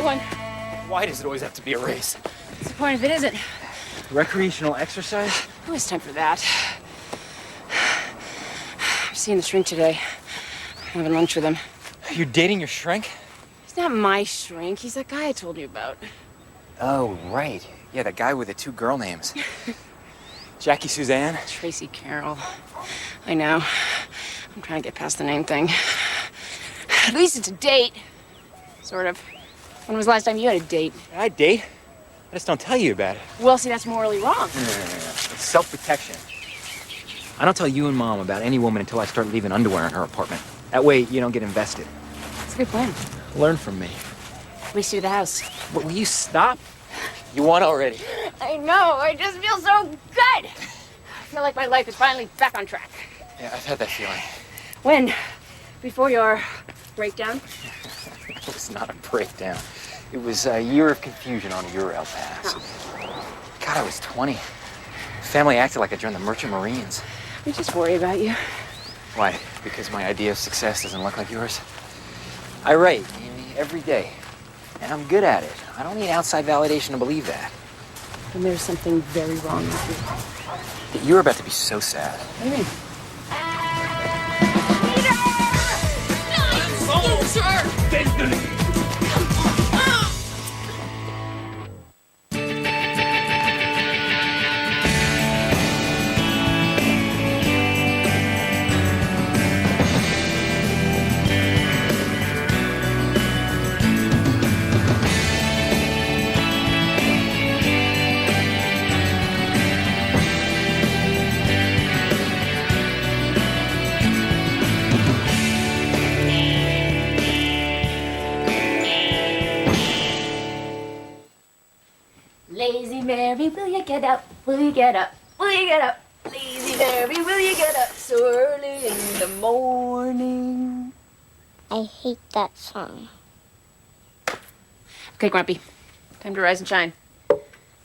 I won. Why does it always have to be a race? What's the point if it isn't? Recreational exercise? Oh, it's time for that. I've seen the shrink today. I'm having lunch with him. You're dating your shrink? He's not my shrink. He's that guy I told you about. Oh, right. Yeah, that guy with the 2 girl names. Jackie Suzanne? Tracy Carroll. I know. I'm trying to get past the name thing. At least it's a date. Sort of. When was the last time you had a date? I date. I just don't tell you about it. Well, see, that's morally wrong. No. It's self-protection. I don't tell you and Mom about any woman until I start leaving underwear in her apartment. That way, you don't get invested. It's a good plan. Learn from me. At least you to the house. But will you stop? You won already. I know. I just feel so good. I feel like my life is finally back on track. Yeah, I've had that feeling. When? Before your breakdown? It was not a breakdown. It was a year of confusion on a Euro pass. Oh. God, I was 20. Family acted like I joined the Merchant Marines. I just worry about you. Why? Because my idea of success doesn't look like yours? I write, Amy, every day. And I'm good at it. I don't need outside validation to believe that. And there's something very wrong with you. You're about to be so sad. What do you mean? Lazy Mary, will you get up? Will you get up? Will you get up? Lazy Mary, will you get up so early in the morning? I hate that song. Okay, Grumpy. Time to rise and shine.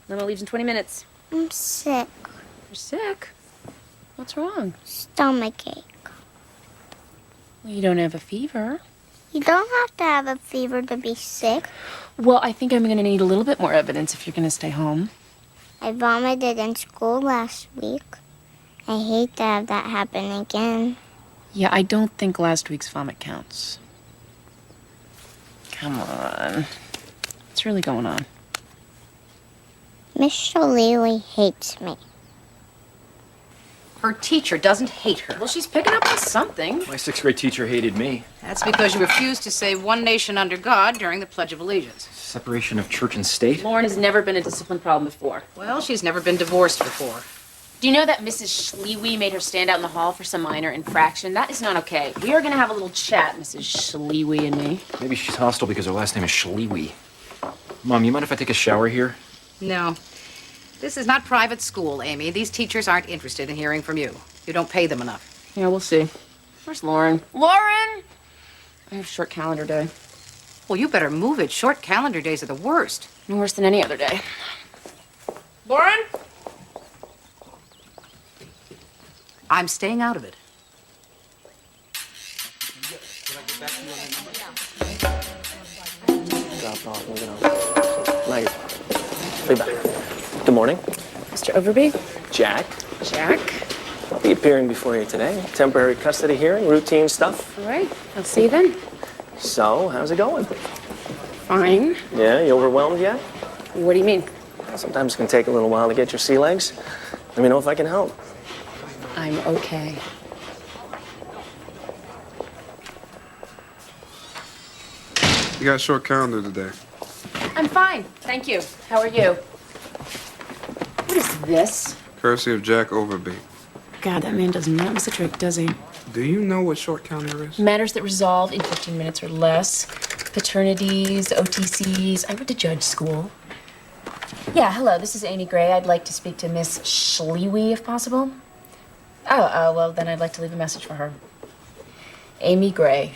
Limo leaves in 20 minutes. I'm sick. You're sick? What's wrong? Stomachache. Well, you don't have a fever. You don't have to have a fever to be sick. Well, I think I'm going to need a little bit more evidence if you're going to stay home. I vomited in school last week. I hate to have that happen again. Yeah, I don't think last week's vomit counts. Come on. What's really going on? Miss Shalili hates me. Her teacher doesn't hate her. Well, she's picking up on something. My 6th grade teacher hated me. That's because you refused to say one nation under God during the Pledge of Allegiance. Separation of church and state? Lauren has never been a discipline problem before. Well, she's never been divorced before. Do you know that Mrs. Schlewe made her stand out in the hall for some minor infraction? That is not okay. We are going to have a little chat, Mrs. Schlewe and me. Maybe she's hostile because her last name is Schlewe. Mom, you mind if I take a shower here? No. This is not private school, Amy. These teachers aren't interested in hearing from you. You don't pay them enough. Yeah, we'll see. Where's Lauren? Lauren! I have a short calendar day. Well, you better move it. Short calendar days are the worst. No worse than any other day. Lauren? I'm staying out of it. Drop off, we're gonna... Late. Be back. Good morning. Mr. Overby? Jack. Jack? I'll be appearing before you today. Temporary custody hearing, routine stuff. All right. I'll see you then. So, how's it going? Fine. Yeah, you overwhelmed yet? What do you mean? Sometimes it can take a little while to get your sea legs. Let me know if I can help. I'm okay. You got a short calendar today. I'm fine. Thank you. How are you? What is this? Courtesy of Jack Overby. God, that man does not miss a trick, does he? Do you know what short calendar is? Matters that resolve in 15 minutes or less. Paternities, OTCs. I went to judge school. Yeah, hello, this is Amy Gray. I'd like to speak to Miss Schlewe, if possible. Well, then I'd like to leave a message for her. Amy Gray,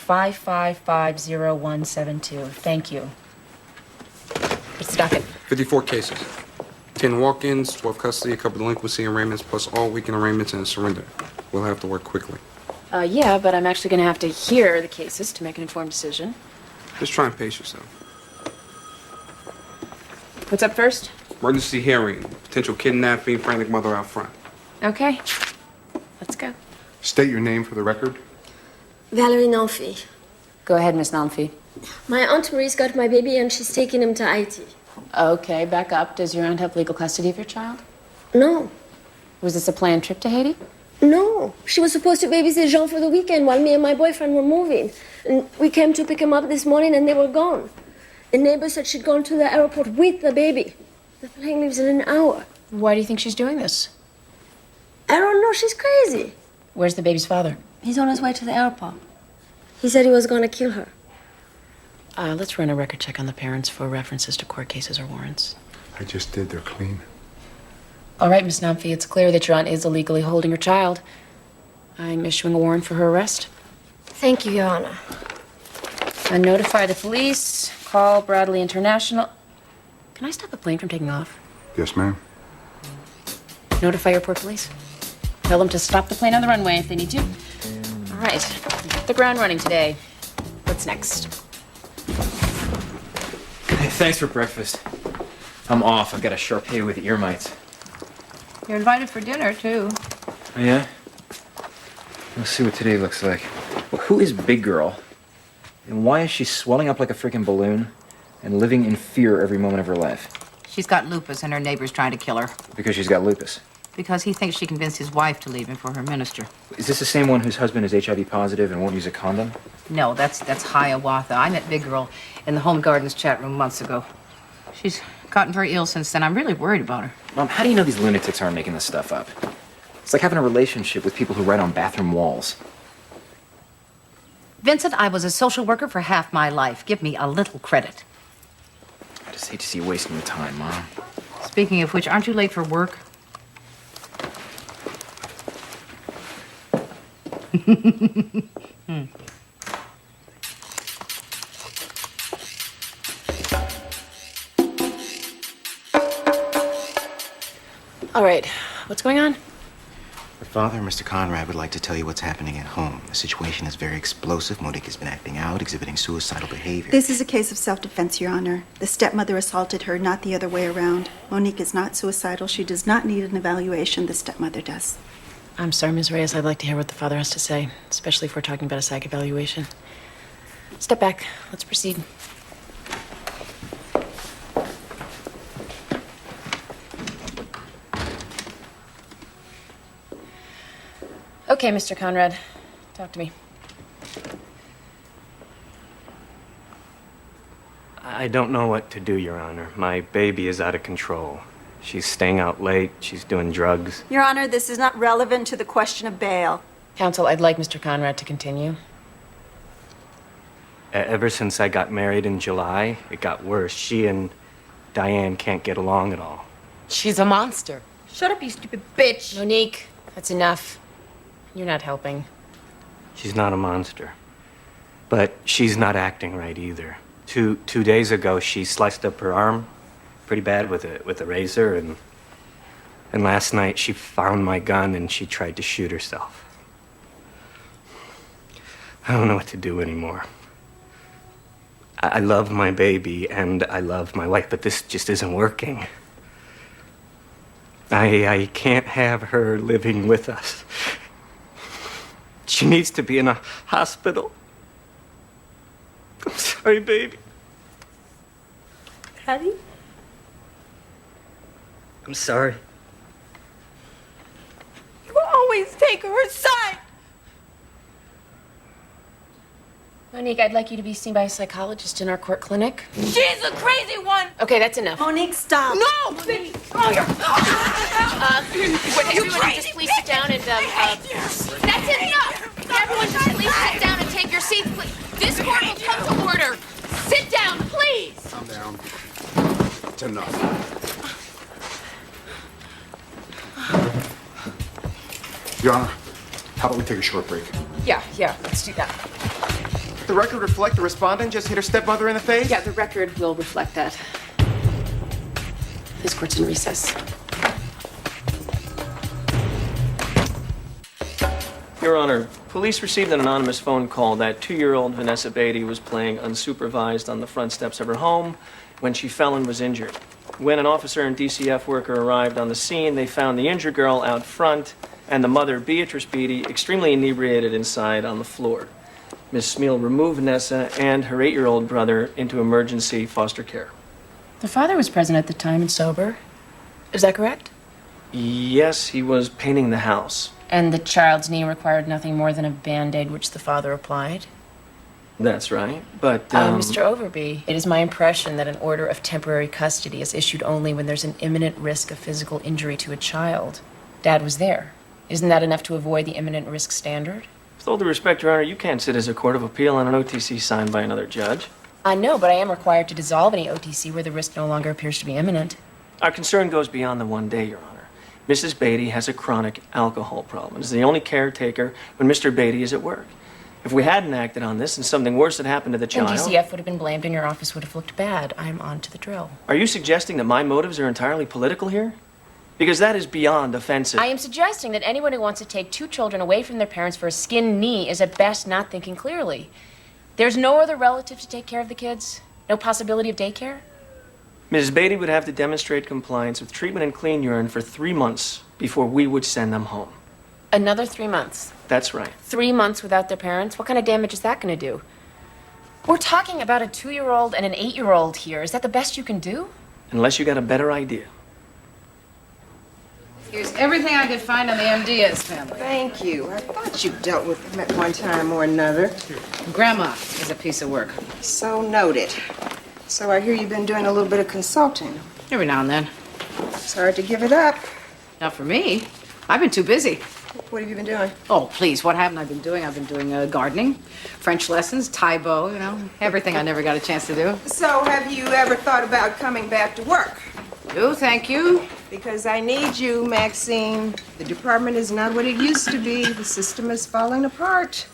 5550172. Thank you. What's the docket? 54 cases. 10 walk-ins, 12 custody, a couple delinquency arraignments, plus all weekend arraignments and a surrender. We'll have to work quickly. Yeah, but I'm actually going to have to hear the cases to make an informed decision. Just try and pace yourself. What's up first? Emergency hearing. Potential kidnapping, frantic mother out front. Okay. Let's go. State your name for the record. Valerie Nolfi. Go ahead, Miss Nalfi. My Aunt Marie's got my baby and she's taking him to IT. Okay, back up. Does your aunt have legal custody of your child? No. Was this a planned trip to Haiti? No. She was supposed to babysit Jean for the weekend while me and my boyfriend were moving. And we came to pick him up this morning and they were gone. The neighbor said she'd gone to the airport with the baby. The plane leaves in an hour. Why do you think she's doing this? I don't know. She's crazy. Where's the baby's father? He's on his way to the airport. He said he was going to kill her. Let's run a record check on the parents for references to court cases or warrants. I just did. They're clean. All right, Miss Namfi, it's clear that your aunt is illegally holding her child. I'm issuing a warrant for her arrest. Thank you, Your Honor. And notify the police. Call Bradley International. Can I stop the plane from taking off? Yes, ma'am. Notify airport police. Tell them to stop the plane on the runway if they need to. All right, hit the ground running today. What's next? Hey, thanks for breakfast. I'm off. I've got a Sharpay with ear mites. You're invited for dinner, too. Oh, yeah? Let's see what today looks like. Well, who is Big Girl? And why is she swelling up like a freaking balloon and living in fear every moment of her life? She's got lupus and her neighbor's trying to kill her Because she's got lupus. because he thinks she convinced his wife to leave him for her minister. Is this the same one whose husband is HIV positive and won't use a condom? No, that's Hiawatha. I met Big Girl in the Home Gardens chat room months ago. She's gotten very ill since then. I'm really worried about her. Mom, how do you know these lunatics aren't making this stuff up? It's like having a relationship with people who write on bathroom walls. Vincent, I was a social worker for half my life. Give me a little credit. I just hate to see you wasting your time, Mom. Speaking of which, aren't you late for work? All right, what's going on? Her father, Mr. Conrad, would like to tell you what's happening at home. The situation is very explosive. Monique has been acting out, exhibiting suicidal behavior. This is a case of self-defense, Your Honor. The stepmother assaulted her, not the other way around. Monique is not suicidal. She does not need an evaluation. The stepmother does. I'm sorry, Ms. Reyes. I'd like to hear what the father has to say, especially if we're talking about a psych evaluation. Step back. Let's proceed. Okay, Mr. Conrad. Talk to me. I don't know what to do, Your Honor. My baby is out of control. She's staying out late. She's doing drugs. Your Honor, this is not relevant to the question of bail. Counsel, I'd like Mr. Conrad to continue. Ever since I got married in July, it got worse. She and Diane can't get along at all. She's a monster. Shut up, you stupid bitch. Monique, that's enough. You're not helping. She's not a monster. But she's not acting right either. Two days ago, she sliced up her arm pretty bad with a razor, and last night she found my gun and she tried to shoot herself. I don't know what to do anymore. I love my baby and I love my wife, but this just isn't working. I can't have her living with us. She needs to be in a hospital. I'm sorry, baby. Patty? I'm sorry. You always take her side. Monique, I'd like you to be seen by a psychologist in our court clinic. She's a crazy one. Okay, that's enough. Monique, stop. No, bitch. Oh, you're. Would everyone just please sit down and, That's enough. Everyone just please sit down and take your seats, please. This court will come to order. Sit down, please. Calm down. It's enough. Your Honor, how about we take a short break? Yeah, let's do that. The record reflect the respondent just hit her stepmother in the face? Yeah, the record will reflect that. This court's in recess. Your Honor, police received an anonymous phone call that 2-year-old Vanessa Beatty was playing unsupervised on the front steps of her home when she fell and was injured. When an officer and DCF worker arrived on the scene, they found the injured girl out front and the mother, Beatrice Beatty, extremely inebriated inside on the floor. Miss Smeel removed Nessa and her 8-year-old brother into emergency foster care. The father was present at the time and sober. Is that correct? Yes, he was painting the house. And the child's knee required nothing more than a Band-Aid, which the father applied? That's right, but, Mr. Overby, it is my impression that an order of temporary custody is issued only when there's an imminent risk of physical injury to a child. Dad was there. Isn't that enough to avoid the imminent risk standard? With all due respect, Your Honor, you can't sit as a court of appeal on an OTC signed by another judge. I know, but I am required to dissolve any OTC where the risk no longer appears to be imminent. Our concern goes beyond the one day, Your Honor. Mrs. Beatty has a chronic alcohol problem and is the only caretaker when Mr. Beatty is at work. If we hadn't acted on this and something worse had happened to the Then child... DCF would have been blamed and your office would have looked bad. I'm on to the drill. Are you suggesting that my motives are entirely political here? Because that is beyond offensive. I am suggesting that anyone who wants to take 2 children away from their parents for a skinned knee is at best not thinking clearly. There's no other relative to take care of the kids? No possibility of daycare? Mrs. Beatty would have to demonstrate compliance with treatment and clean urine for 3 months before we would send them home. Another 3 months. That's right. 3 months without their parents? What kind of damage is that going to do? We're talking about a 2-year-old and an 8-year-old here. Is that the best you can do? Unless you got a better idea. Here's everything I could find on the MDS family. Thank you. I thought you dealt with them at one time or another. Grandma is a piece of work. So noted. So I hear you've been doing a little bit of consulting. Every now and then. It's hard to give it up. Not for me. I've been too busy. What have you been doing? Oh, please, what haven't I been doing? I've been doing gardening, French lessons, Taibo, everything I never got a chance to do. So have you ever thought about coming back to work? No, thank you. Because I need you, Maxine. The department is not what it used to be. The system is falling apart.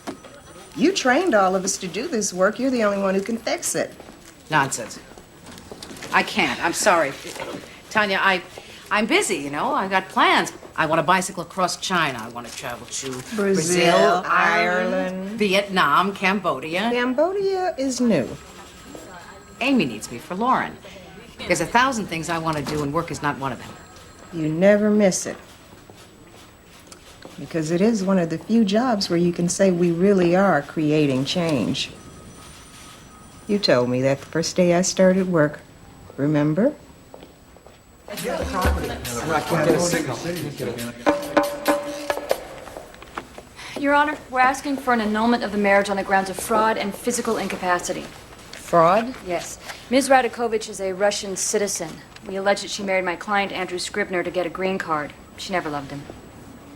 You trained all of us to do this work. You're the only one who can fix it. Nonsense. I can't. I'm sorry. Tanya, I'm busy, I got plans. I want to bicycle across China. I want to travel to Brazil, Ireland, Vietnam, Cambodia. Cambodia is new. Amy needs me for Lauren. There's 1,000 things I want to do, and work is not one of them. You never miss it. Because it is one of the few jobs where you can say we really are creating change. You told me that the first day I started work. Remember? Your Honor, we're asking for an annulment of the marriage on the grounds of fraud and physical incapacity. Fraud? Yes. Ms. Radakovich is a Russian citizen. We allege that she married my client, Andrew Scribner, to get a green card. She never loved him.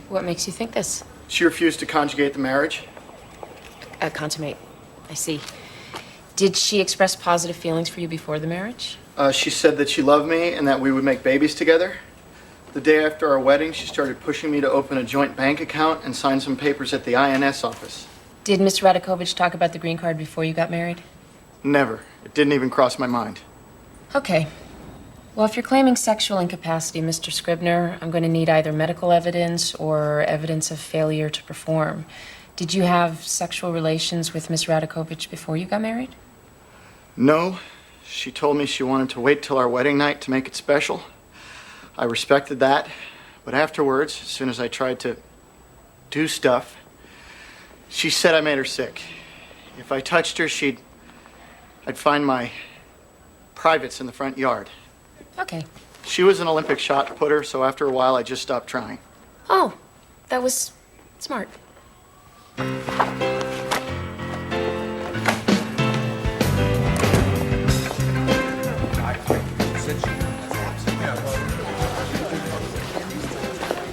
What makes you think this? She refused to conjugate the marriage. Consummate. I see. Did she express positive feelings for you before the marriage? She said that she loved me and that we would make babies together. The day after our wedding, she started pushing me to open a joint bank account and sign some papers at the INS office. Did Miss Radakovich talk about the green card before you got married? Never. It didn't even cross my mind. Okay. Well, if you're claiming sexual incapacity, Mr. Scribner, I'm going to need either medical evidence or evidence of failure to perform. Did you have sexual relations with Miss Radakovich before you got married? No. She told me she wanted to wait till our wedding night to make it special. I respected that. But afterwards, as soon as I tried to do stuff, she said I made her sick. If I touched her, I'd find my privates in the front yard. Okay. She was an Olympic shot putter, so after a while I just stopped trying. Oh, that was smart.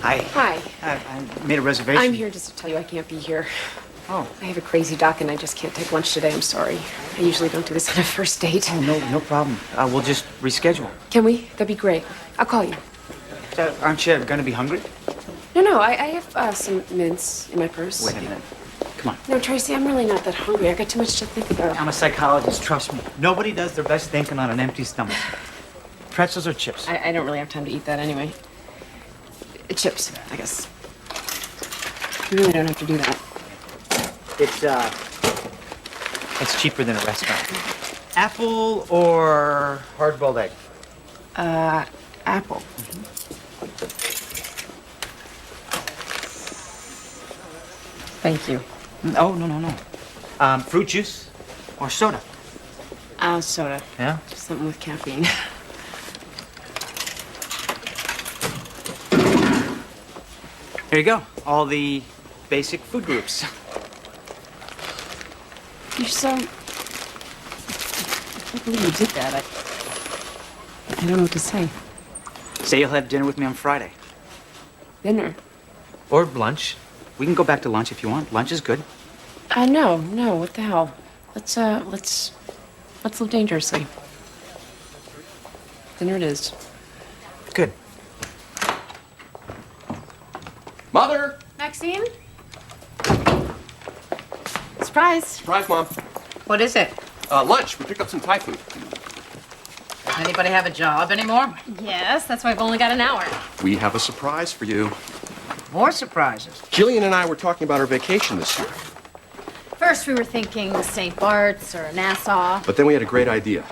Hi. Hi. I made a reservation. I'm here just to tell you I can't be here. Oh. I have a crazy doc and I just can't take lunch today. I'm sorry. I usually don't do this on a first date. Oh, no problem. We'll just reschedule. Can we? That'd be great. I'll call you. Aren't you gonna be hungry? No, I have some mints in my purse. Wait a minute. Come on. No, Tracy, I'm really not that hungry. I got too much to think about. I'm a psychologist, trust me. Nobody does their best thinking on an empty stomach. Pretzels or chips? I don't really have time to eat that anyway. Chips, I guess. You really don't have to do that. It's cheaper than a restaurant. Apple or hard-boiled egg? Apple. Thank you. Oh, no. Fruit juice or soda? Soda. Yeah? Just something with caffeine. Here you go. All the basic food groups. You're so... I can't believe you did that. I don't know what to say. Say you'll have dinner with me on Friday. Dinner? Or lunch. We can go back to lunch if you want. Lunch is good. No, what the hell? Let's live dangerously. Dinner it is. Good. Mother! Maxine? Surprise. Surprise, Mom. What is it? Lunch. We picked up some Thai food. Does anybody have a job anymore? Yes, that's why I've only got an hour. We have a surprise for you. More surprises. Jillian and I were talking about our vacation this year, First, we were thinking St. Bart's or Nassau. but then we had a great idea.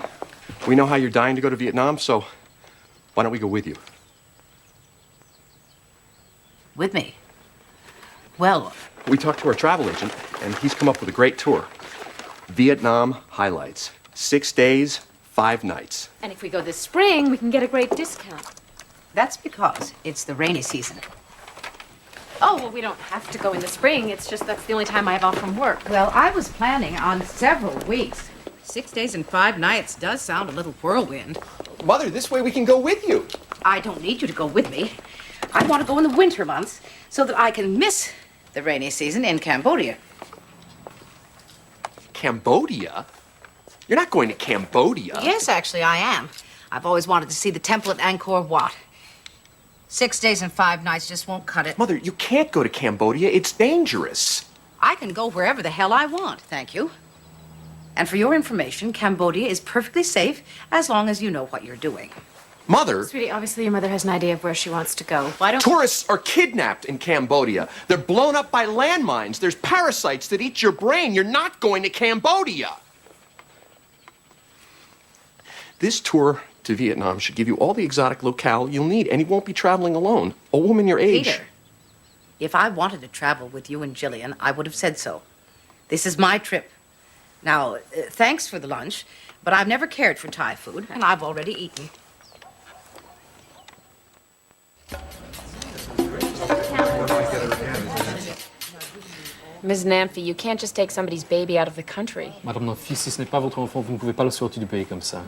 We know how you're dying to go to Vietnam, so why don't we go with you? With me? Well, We talked to our travel agent, and he's come up with a great tour. Vietnam highlights. 6 days, 5 nights. And if we go this spring, we can get a great discount. that's because it's the rainy season. Oh, well, we don't have to go in the spring. It's just that's the only time I have off from work. Well, I was planning on several weeks. 6 days and 5 nights does sound a little whirlwind. Mother, this way we can go with you. I don't need you to go with me. I want to go in the winter months so that I can miss the rainy season in Cambodia. Cambodia? You're not going to Cambodia. Yes, actually, I am. I've always wanted to see the temple at Angkor Wat. 6 days and 5 nights just won't cut it. Mother, you can't go to Cambodia. It's dangerous. I can go wherever the hell I want, thank you. And for your information, Cambodia is perfectly safe as long as you know what you're doing. Mother, Sweetie, obviously your mother has an idea of where she wants to go. Why don't... tourists are kidnapped in Cambodia. They're blown up by landmines. There's parasites that eat your brain. You're not going to Cambodia. This tour to Vietnam should give you all the exotic locale you'll need, and you won't be traveling alone. A woman your age. Peter, if I wanted to travel with you and Jillian, I would have said so. This is my trip. Now, thanks for the lunch, but I've never cared for Thai food, and I've already eaten. Ms. Namphy, you can't just take somebody's baby out of the country. Madame Namphy, si ce n'est pas votre enfant, vous ne pouvez pas le sortir du pays comme ça.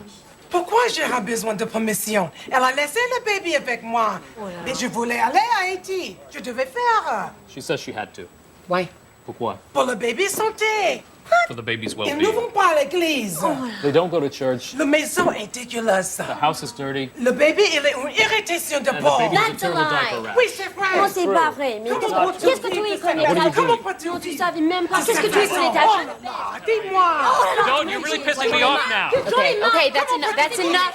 Pourquoi j'aurais besoin de permission? Elle a laissé le bébé avec moi. Et je voulais aller à Haïti. Je devais faire. She says she had to. Why? Pourquoi? Pour le bébé santé. For the baby's Ils ne well-being. vont pas à l'église. They don't go to church. La maison est dégueulasse. The house is dirty. Le bébé, il est une irritation de And the porc. baby's a terrible diaper rat. Oui, c'est vrai. Non, c'est pas vrai. Mais qu'est-ce que tu y connais? Comment peux-tu Non, tu dire? savais même pas. Qu'est-ce que tu y connais? Oh là là, dis-moi. Don't, you're really pissing me off now. Okay, that's enough. That's enough.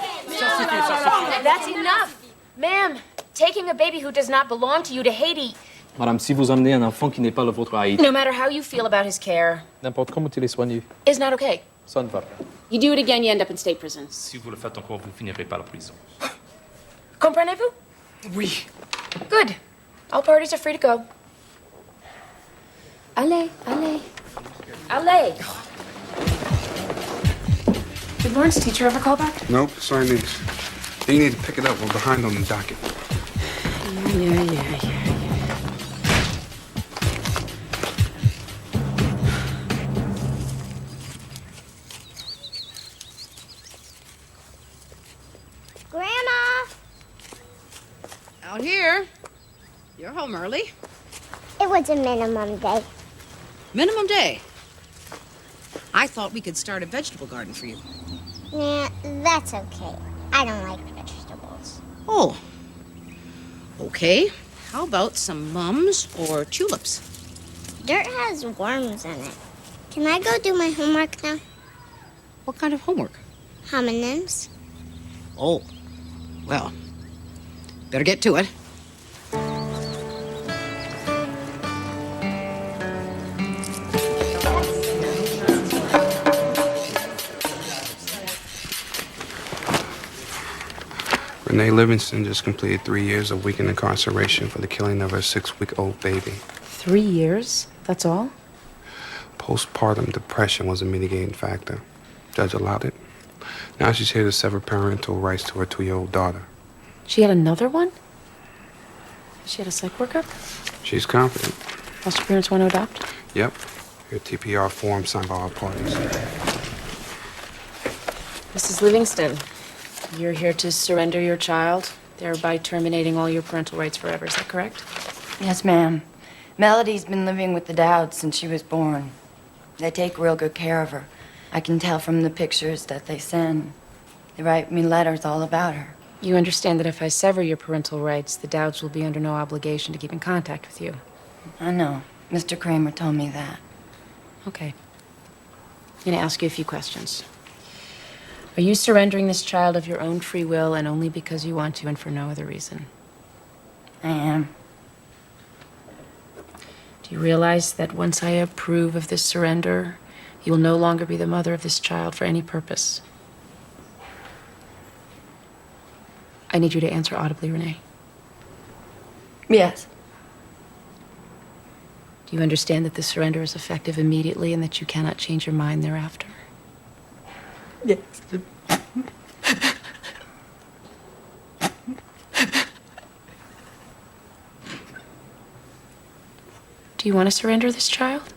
That's enough. Ma'am, taking a baby who does not belong to you to Haiti, Madame, si vous emmenez un enfant qui n'est pas le vôtre à Haïti, no matter how you feel about his care, n'importe comment tu les soignes, is not okay. ça ne va pas. You do it again, you end up in state prison. Si vous le faites encore, vous finirez par la prison. Comprenez-vous? Oui. Good. All parties are free to go. Allez, allez. Allez. Did Lauren's teacher ever call back? Nope, sorry, Nix. You need to pick it up. We're behind on the docket. Yeah. Grandma! Out here. You're home early. It was a minimum day. Minimum day. I thought we could start a vegetable garden for you. Nah, that's okay. I don't like vegetables. Oh. Okay. How about some mums or tulips? Dirt has worms in it. Can I go do my homework now? What kind of homework? Homonyms. Oh. Well, better get to it. Renee Livingston just completed 3 years of weekend incarceration for the killing of her 6-week-old baby. 3 years? That's all? Postpartum depression was a mitigating factor. Judge allowed it. Now she's here to sever parental rights to her 2-year-old daughter. She had another one? She had a psych workup? She's confident. Foster parents want to adopt? Yep. Your TPR form signed by all parties. Mrs. Livingston, you're here to surrender your child, thereby terminating all your parental rights forever. Is that correct? Yes, ma'am. Melody's been living with the Dowds since she was born. They take real good care of her. I can tell from the pictures that they send. They write me letters all about her. You understand that if I sever your parental rights, the Dowds will be under no obligation to keep in contact with you. I know. Mr. Kramer told me that. Okay. I'm going to ask you a few questions. Are you surrendering this child of your own free will and only because you want to and for no other reason? I am. Do you realize that once I approve of this surrender, you will no longer be the mother of this child for any purpose? I need you to answer audibly, Renee. Yes. Do you understand that this surrender is effective immediately and that you cannot change your mind thereafter? Yes. Do you want to surrender this child?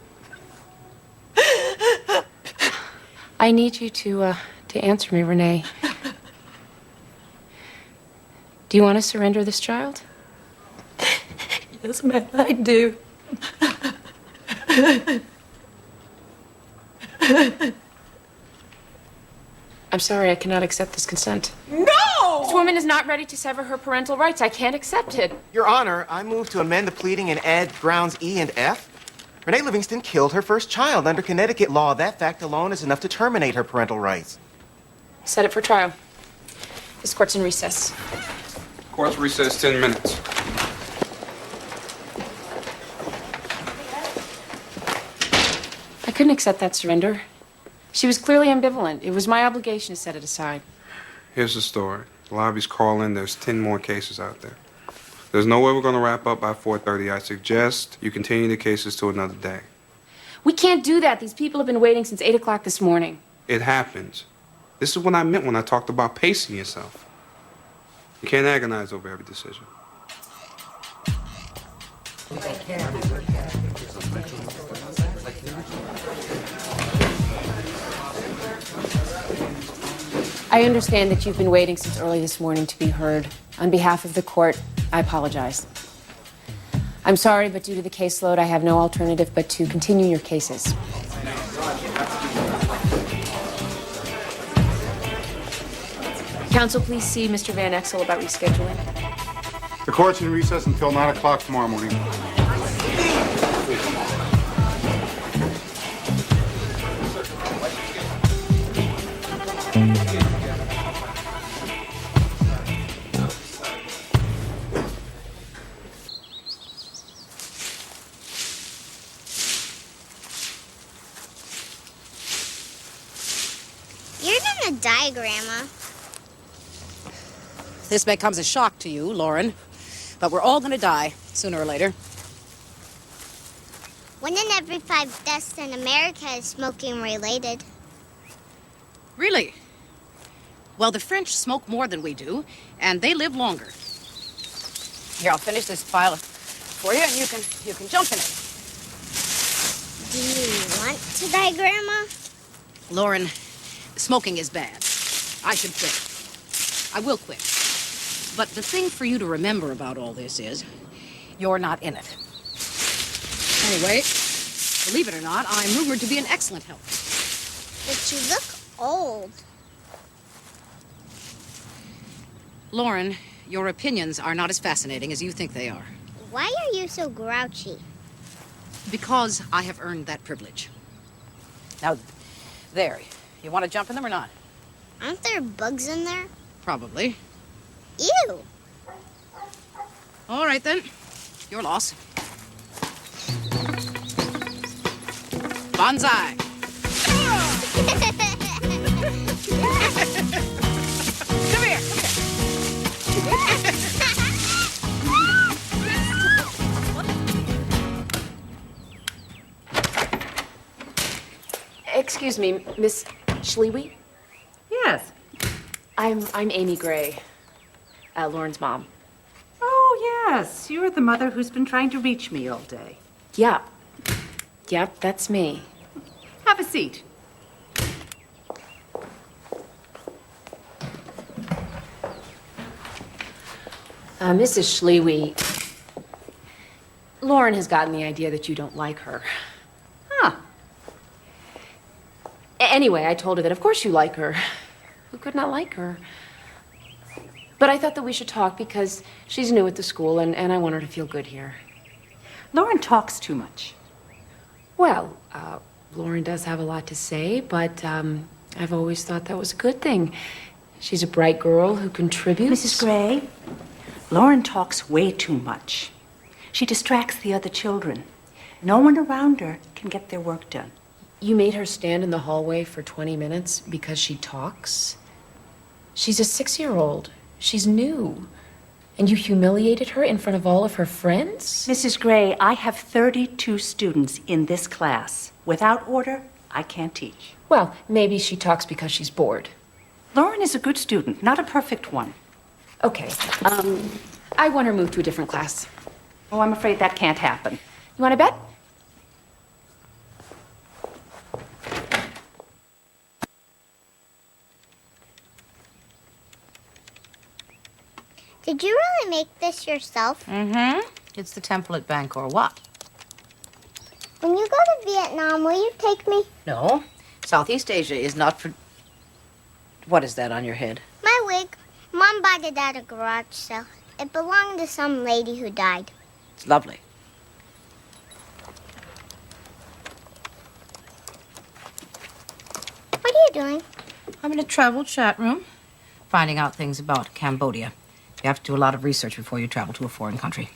I need you to answer me, Renee. Do you want to surrender this child? Yes, ma'am, I do. I'm sorry, I cannot accept this consent. No! This woman is not ready to sever her parental rights. I can't accept it. Your Honor, I move to amend the pleading and add grounds E and F. Renee Livingston killed her first child. Under Connecticut law, that fact alone is enough to terminate her parental rights. Set it for trial. This court's in recess. Court's recess 10 minutes. I couldn't accept that surrender. She was clearly ambivalent. It was my obligation to set it aside. Here's the story. The lobby's calling. There's 10 more cases out there. There's no way we're going to wrap up by 4:30. I suggest you continue the cases to another day. We can't do that. These people have been waiting since 8 o'clock this morning. It happens. This is what I meant when I talked about pacing yourself. You can't agonize over every decision. I understand that you've been waiting since early this morning to be heard. On behalf of the court, I apologize. I'm sorry, but due to the caseload, I have no alternative but to continue your cases. Counsel, please see Mr. Van Exel about rescheduling. The court's in recess until 9 o'clock tomorrow morning. You're gonna die, Grandma. This may come as a shock to you, Lauren, but we're all going to die sooner or later. 1 in every 5 deaths in America is smoking related. Really? Well, the French smoke more than we do, and they live longer. Here, I'll finish this file for you, and you can jump in it. Do you want to die, Grandma? Lauren, smoking is bad. I should quit. I will quit. But the thing for you to remember about all this is you're not in it. Anyway, believe it or not, I'm rumored to be in excellent health. But you look old. Lauren, your opinions are not as fascinating as you think they are. Why are you so grouchy? Because I have earned that privilege. Now, there. You want to jump in them or not? Aren't there bugs in there? Probably. Ew. All right, then. Your loss. Bonsai. Come here. Excuse me, Miss Schlewy? Yes. I'm Amy Gray, Lauren's mom. Oh, yes. You're the mother who's been trying to reach me all day. Yeah. Yep, that's me. Have a seat. Mrs. Schlewy, Lauren has gotten the idea that you don't like her. Huh. Anyway, I told her that of course you like her. Who could not like her? But I thought that we should talk because she's new at the school and I want her to feel good here. Lauren talks too much. Well, Lauren does have a lot to say, but I've always thought that was a good thing. She's a bright girl who contributes. Mrs. Gray, Lauren talks way too much. She distracts the other children. No one around her can get their work done. You made her stand in the hallway for 20 minutes because she talks? She's a 6-year-old. She's new. And you humiliated her in front of all of her friends? Mrs. Gray, I have 32 students in this class. Without order, I can't teach. Well, maybe she talks because she's bored. Lauren is a good student, not a perfect one. Okay. I want her moved to a different class. Oh, I'm afraid that can't happen. You want to bet? Did you really make this yourself? Mm-hmm. It's the template bank or what? When you go to Vietnam, will you take me? No. Southeast Asia is not for... What is that on your head? My wig. Mom bought it at a garage sale. It belonged to some lady who died. It's lovely. What are you doing? I'm in a travel chat room, finding out things about Cambodia. You have to do a lot of research before you travel to a foreign country.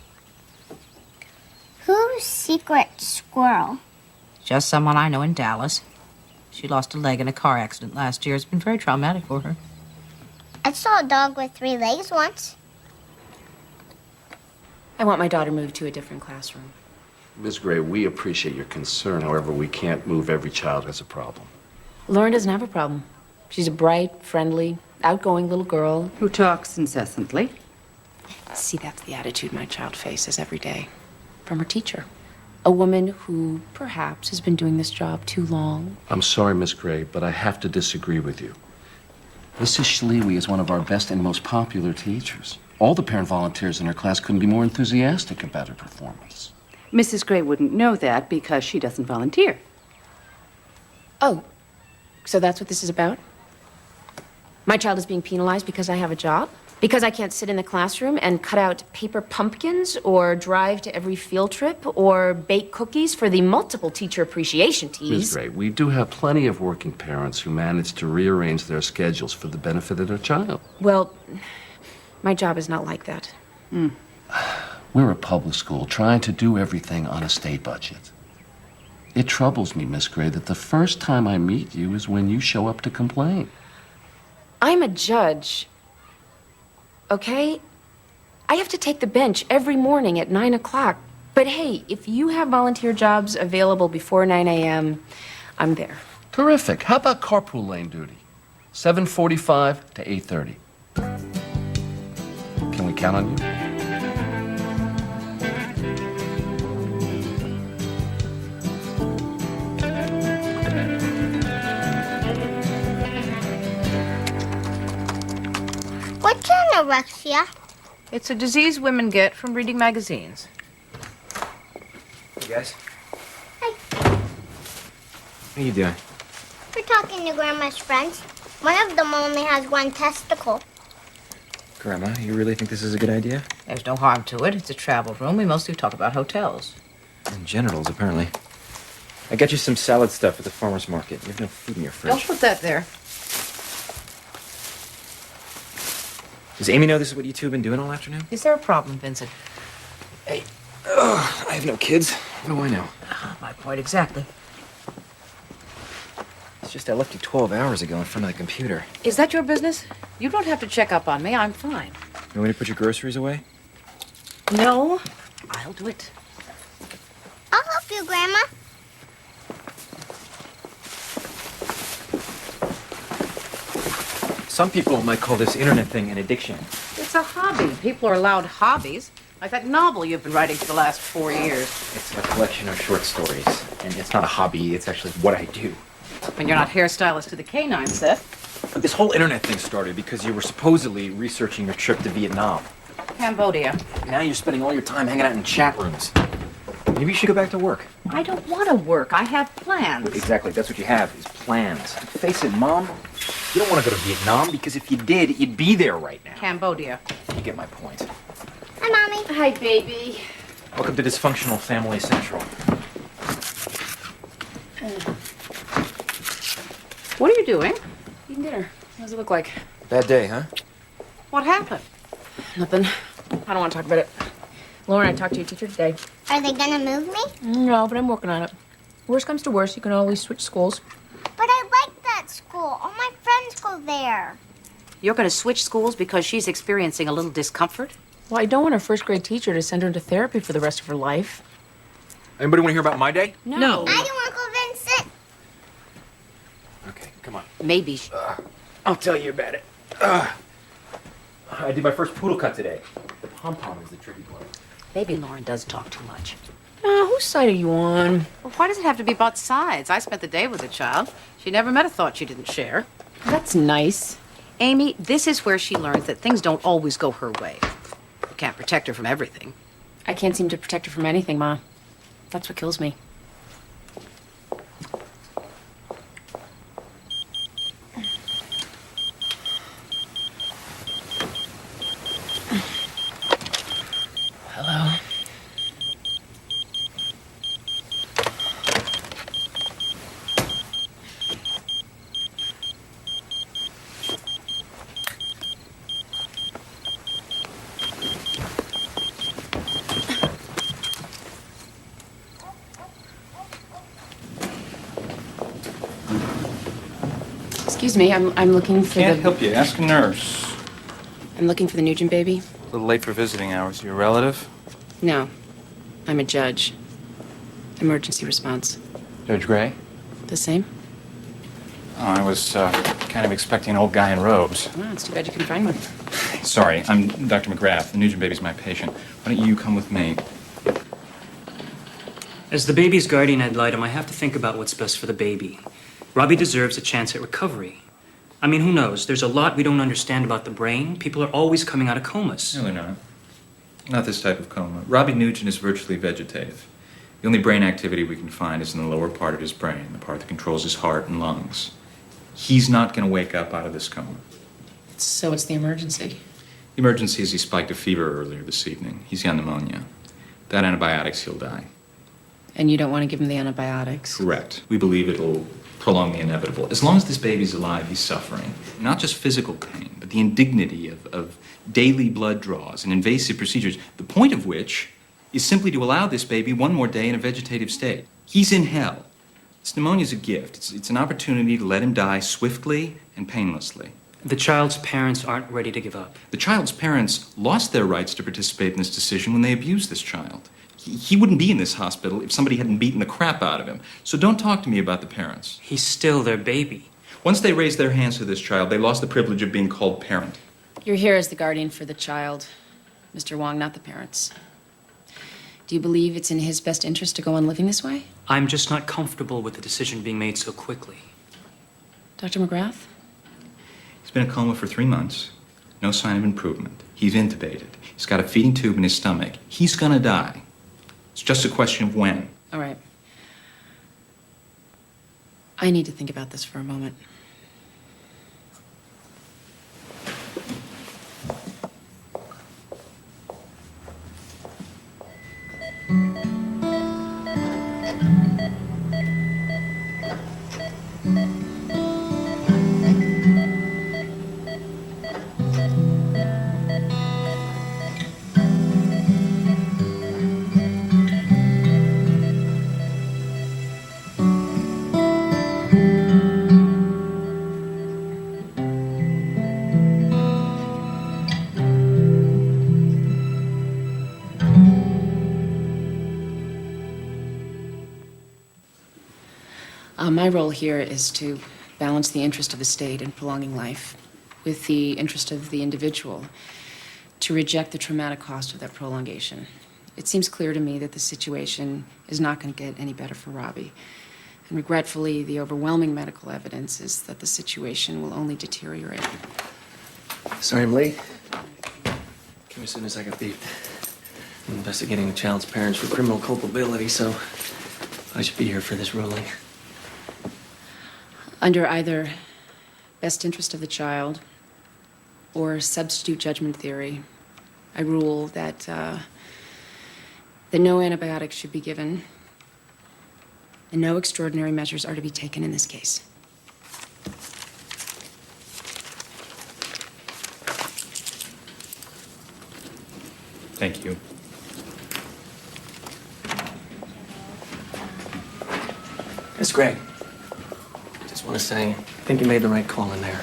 Who's Secret Squirrel? Just someone I know in Dallas. She lost a leg in a car accident last year. It's been very traumatic for her. I saw a dog with 3 legs once. I want my daughter moved to a different classroom. Ms. Gray, we appreciate your concern. However, we can't move every child as a problem. Lauren doesn't have a problem. She's a bright, friendly, outgoing little girl. Who talks incessantly. See, that's the attitude my child faces every day from her teacher. A woman who perhaps has been doing this job too long. I'm sorry, Miss Gray, but I have to disagree with you. Mrs. Schlewy is one of our best and most popular teachers. All the parent volunteers in her class couldn't be more enthusiastic about her performance. Mrs. Gray wouldn't know that because she doesn't volunteer. Oh, so that's what this is about? My child is being penalized because I have a job? Because I can't sit in the classroom and cut out paper pumpkins or drive to every field trip or bake cookies for the multiple teacher appreciation teas? Ms. Gray, we do have plenty of working parents who manage to rearrange their schedules for the benefit of their child. Well, my job is not like that. We're a public school trying to do everything on a state budget. It troubles me, Miss Gray, that the first time I meet you is when you show up to complain. I'm a judge. Okay? I have to take the bench every morning at 9 o'clock. But hey, if you have volunteer jobs available before 9 a.m., I'm there. Terrific. How about carpool lane duty? 7:45 to 8:30. Can we count on you? What's anorexia? It's a disease women get from reading magazines. Hey, guys. Hi. What are you doing? We're talking to Grandma's friends. One of them only has 1 testicle. Grandma, you really think this is a good idea? There's no harm to it. It's a travel room. We mostly talk about hotels. And genitals, apparently. I got you some salad stuff at the farmer's market. You have no food in your fridge. Don't put that there. Does Amy know this is what you two have been doing all afternoon? Is there a problem, Vincent? Hey, I have no kids. What do I know? My point exactly. It's just I left you 12 hours ago in front of the computer. Is that your business? You don't have to check up on me. I'm fine. You want me to put your groceries away? No, I'll do it. I'll help you, Grandma. Some people might call this internet thing an addiction. It's a hobby. People are allowed hobbies. Like that novel you've been writing for the last 4 years. It's a collection of short stories. And it's not a hobby, it's actually what I do. When you're not hairstylist to the canine set. But this whole internet thing started because you were supposedly researching your trip to Vietnam. Cambodia. Now you're spending all your time hanging out in chat rooms. Maybe you should go back to work. I don't want to work. I have plans. Exactly, that's what you have, is plans. Face it, Mom, you don't want to go to Vietnam because if you did, you'd be there right now. Cambodia. You get my point. Hi, Mommy. Hi, baby. Welcome to Dysfunctional Family Central. What are you doing? Eating dinner. What does it look like? Bad day, huh? What happened? Nothing. I don't want to talk about it. Lauren, I talked to your teacher today. Are they gonna move me? No, but I'm working on it. Worst comes to worst, you can always switch schools. But I like that school. All my friends go there. You're going to switch schools because she's experiencing a little discomfort? Well, I don't want her first grade teacher to send her into therapy for the rest of her life. Anybody want to hear about my day? No. I do, Uncle Vincent. Okay, come on. Maybe. I'll tell you about it. I did my first poodle cut today. The pom-pom is the tricky part. Maybe Lauren does talk too much. Whose side are you on? Well, why does it have to be about sides? I spent the day with the child. She never met a thought she didn't share. That's nice. Amy, this is where she learns that things don't always go her way. You can't protect her from everything. I can't seem to protect her from anything, Ma. That's what kills me. Hello. Excuse me, I'm looking for Can't the... help you. Ask a nurse. I'm looking for the Nugent baby. A little late for visiting hours. You a relative? No, I'm a judge. Emergency response. Judge Gray? The same? Oh, I was kind of expecting an old guy in robes. Well, it's too bad you couldn't find one. Sorry, I'm Dr. McGrath. The Nugent baby's my patient. Why don't you come with me? As the baby's guardian ad litem, I have to think about what's best for the baby. Robbie deserves a chance at recovery. I mean, who knows? There's a lot we don't understand about the brain. People are always coming out of comas. No, they're not. Not this type of coma. Robbie Nugent is virtually vegetative. The only brain activity we can find is in the lower part of his brain, the part that controls his heart and lungs. He's not going to wake up out of this coma. So what's the emergency? The emergency is he spiked a fever earlier this evening. He's got pneumonia. Without antibiotics, he'll die. And you don't want to give him the antibiotics? Correct. We believe it'll prolong the inevitable. As long as this baby's alive, he's suffering. Not just physical pain, but the indignity of daily blood draws and invasive procedures, the point of which is simply to allow this baby one more day in a vegetative state. He's in hell. This pneumonia's a gift. It's an opportunity to let him die swiftly and painlessly. The child's parents aren't ready to give up. The child's parents lost their rights to participate in this decision when they abused this child. He wouldn't be in this hospital if somebody hadn't beaten the crap out of him. So don't talk to me about the parents. He's still their baby. Once they raised their hands to this child, they lost the privilege of being called parent. You're here as the guardian for the child, Mr. Wong, not the parents. Do you believe it's in his best interest to go on living this way? I'm just not comfortable with the decision being made so quickly. Dr. McGrath? He's been in a coma for 3 months. No sign of improvement. He's intubated. He's got a feeding tube in his stomach. He's gonna die. It's just a question of when. All right. I need to think about this for a moment. My role here is to balance the interest of the state in prolonging life with the interest of the individual to reject the traumatic cost of that prolongation. It seems clear to me that the situation is not going to get any better for Robbie. And regretfully, the overwhelming medical evidence is that the situation will only deteriorate. Sorry I'm late. Came as soon as I got beat. I'm investigating the child's parents for criminal culpability, so I should be here for this ruling. Under either best interest of the child or substitute judgment theory, I rule that no antibiotics should be given and no extraordinary measures are to be taken in this case. Thank you. Miss Gregg, just want to say, I think you made the right call in there.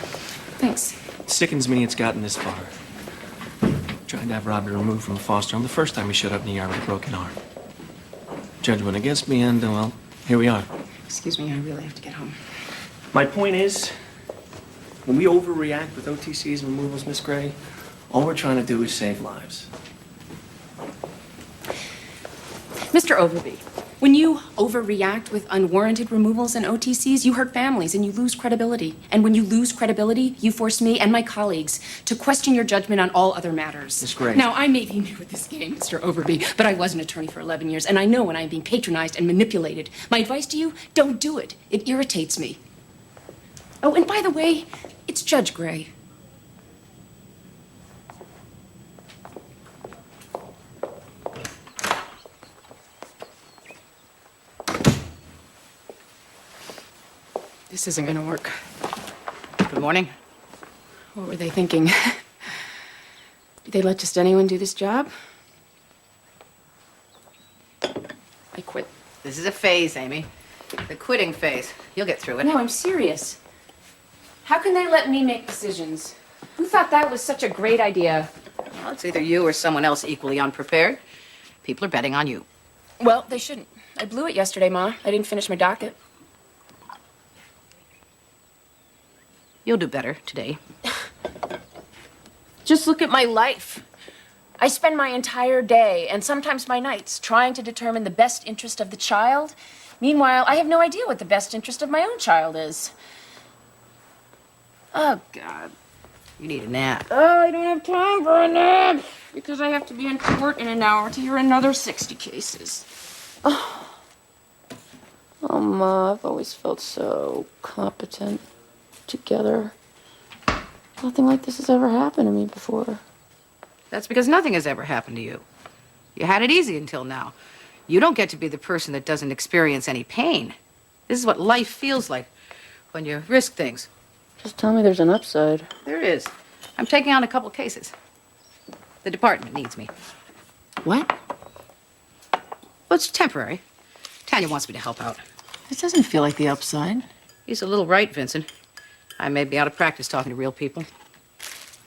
Thanks. It sickens me it's gotten this far. Tried to have Robbie removed from foster home the first time he showed up in the yard with a broken arm. Judge went against me, and, well, here we are. Excuse me, I really have to get home. My point is, when we overreact with OTCs and removals, Miss Gray, all we're trying to do is save lives. Mr. Overby, when you overreact with unwarranted removals and OTCs, you hurt families and you lose credibility. And when you lose credibility, you force me and my colleagues to question your judgment on all other matters. Miss Gray. Now, I may be new at this game, Mr. Overby, but I was an attorney for 11 years, and I know when I'm being patronized and manipulated. My advice to you, don't do it. It irritates me. Oh, and by the way, it's Judge Gray. This isn't gonna work. Good morning. What were they thinking? Did they let just anyone do this job? I quit. This is a phase, Amy. The quitting phase. You'll get through it. No, I'm serious. How can they let me make decisions? Who thought that was such a great idea? Well, it's either you or someone else equally unprepared. People are betting on you. Well, they shouldn't. I blew it yesterday, Ma. I didn't finish my docket. You'll do better today. Just look at my life. I spend my entire day, and sometimes my nights, trying to determine the best interest of the child. Meanwhile, I have no idea what the best interest of my own child is. Oh, God. You need a nap. Oh, I don't have time for a nap because I have to be in court in an hour to hear another 60 cases. Oh, Ma, I've always felt so competent. Together. Nothing like this has ever happened to me before. That's because nothing has ever happened to you. You had it easy until now. You don't get to be the person that doesn't experience any pain. This is what life feels like when you risk things. Just tell me there's an upside. There is. I'm taking on a couple cases. The department needs me. What? Well, it's temporary. Tanya wants me to help out. This doesn't feel like the upside. He's a little right, Vincent. I may be out of practice talking to real people.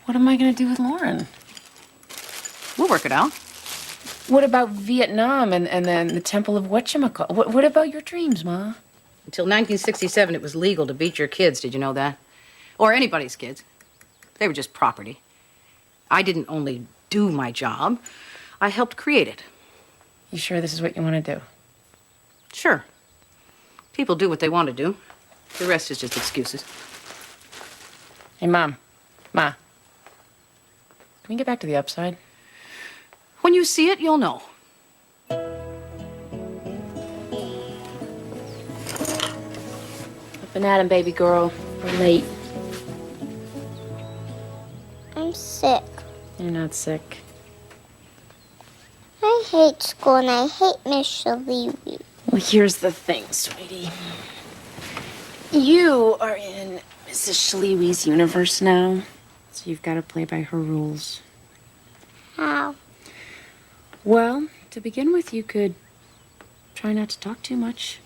What am I going to do with Lauren? We'll work it out. What about Vietnam and then the Temple of Whatchamacallit? What about your dreams, Ma? Until 1967, it was legal to beat your kids. Did you know that? Or anybody's kids. They were just property. I didn't only do my job, I helped create it. You sure this is what you want to do? Sure. People do what they want to do. The rest is just excuses. Hey, Ma, can we get back to the upside? When you see it, you'll know. Up and at 'em, baby girl. We're late. I'm sick. You're not sick. I hate school and I hate Miss Shalewy. Well, here's the thing, sweetie. You are in Mrs. Shalewy's universe now, so you've got to play by her rules. How? Well, to begin with, you could try not to talk too much.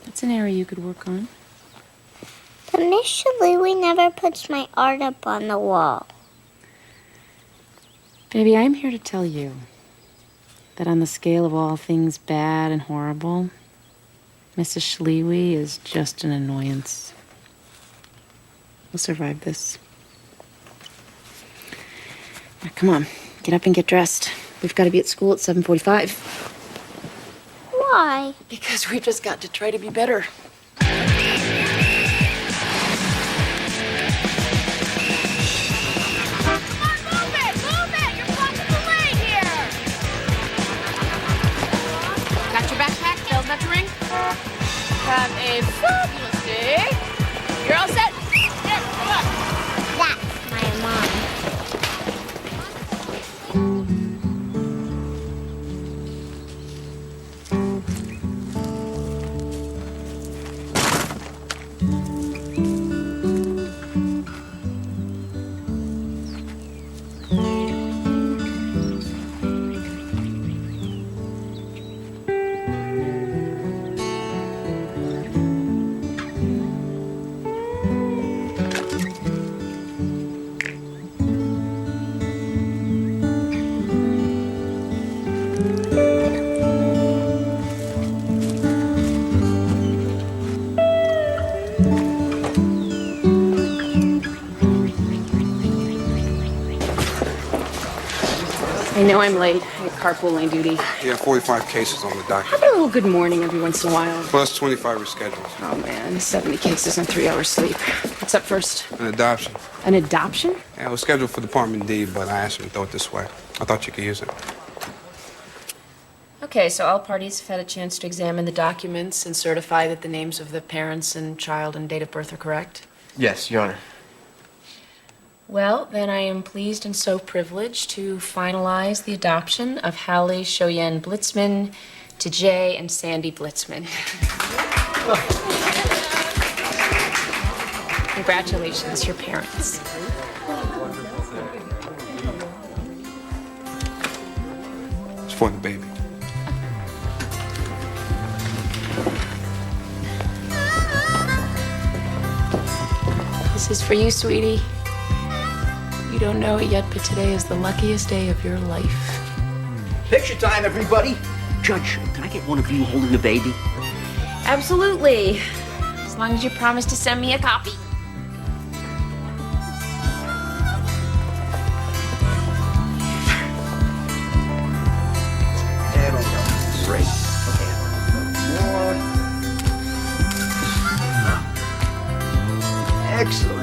That's an area you could work on. But Miss Shalewy never puts my art up on the wall. Baby, I'm here to tell you that on the scale of all things bad and horrible, Mrs. Shalewy is just an annoyance. We'll survive this. Come on, get up and get dressed. We've got to be at school at 7:45. Why? Because we've just got to try to be better. Got your backpack? Bells about to ring? Have a fabulous day. You're all set? Here, come on. That's my mom. I know I'm late. I got carpooling duty. Yeah, 45 cases on the docket. How about a little good morning every once in a while? Plus 25 reschedules. Oh man, 70 cases and 3 hours sleep. What's up first? An adoption. An adoption? Yeah, it was scheduled for Department D, but I asked him to throw it this way. I thought you could use it. Okay, so all parties have had a chance to examine the documents and certify that the names of the parents and child and date of birth are correct? Yes, Your Honor. Well, then I am pleased and so privileged to finalize the adoption of Hallie Shoyen Blitzman to Jay and Sandy Blitzman. Congratulations, your parents. It's for the baby. This is for you, sweetie. You don't know it yet, but today is the luckiest day of your life. Picture time, everybody. Judge, can I get one of you holding the baby? Absolutely. As long as you promise to send me a copy. There we go. Great. Okay. More. Excellent.